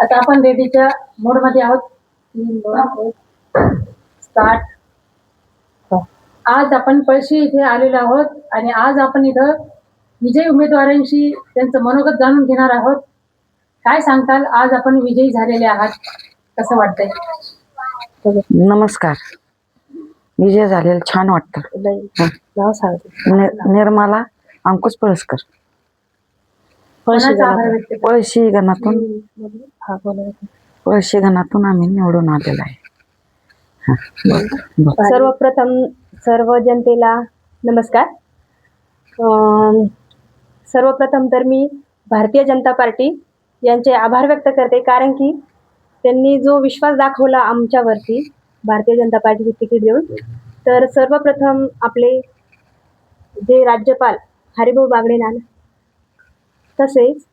आता आपण रेडीच्या मोड मध्ये आहोत. 3, 2, 1 स्टार्ट. आज आपण पळशी इथे आलेलो आहोत आणि आज आपण इथं विजयी उमेदवारांशी त्यांचं मनोगत जाणून घेणार आहोत. काय सांगताल, आज आपण विजयी झालेले आहात, कसं वाटतंय? नमस्कार. विजय झालेलं छान वाटतं. निर्मला अंकुश पळसकर, पळशी गणातून आम्ही निवडून आलेलो आहे. सर्वप्रथम सर्व जनतेला नमस्कार. सर्वप्रथम तर मी भारतीय जनता पार्टी यांचे आभार व्यक्त करते, कारण की त्यांनी जो विश्वास दाखवला आमच्यावरती भारतीय जनता पार्टीची तिकीट देऊन. तर सर्वप्रथम आपले जे राज्यपाल हरिभाऊ बागडे नाना, तसेच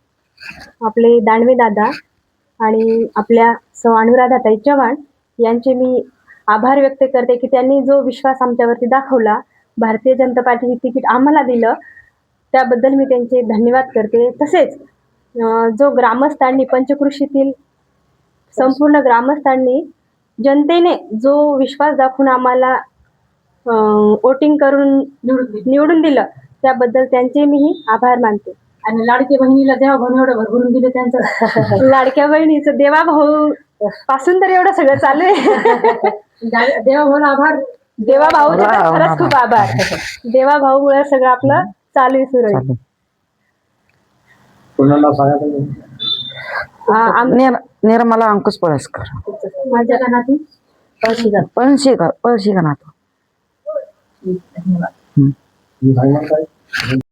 आपले दानवे दादा आणि आपल्या सौ अनुराधाताई चव्हाण यांचे मी आभार व्यक्त करते की त्यांनी जो विश्वास आमच्यावरती दाखवला, भारतीय जनता पार्टीचे तिकीट आम्हाला दिलं, त्याबद्दल मी त्यांचे धन्यवाद करते. तसेच जो ग्रामस्थांनी, पंचकृषीतील संपूर्ण ग्रामस्थांनी, जनतेने जो विश्वास दाखवून आम्हाला वोटिंग करून निवडून दिलं, त्याबद्दल त्यांचे मी आभार मानते. आणि लाडक्या बहिणीला देवाभाऊ एवढं भरभरून दिलं त्यांचं. लाडक्या बहिणीचं देवाभाऊ पासून तर एवढं सगळं चालू आहे. देवाभाऊला आभार. देवाभाऊचे तर खरंच खूप आभार. देवाभाऊमुळे सगळं आपलं चालू आहे, सुरू आहे. निर्मला अंकुश पळसकर, माझ्या कानातून पळशी गणातून. धन्यवाद.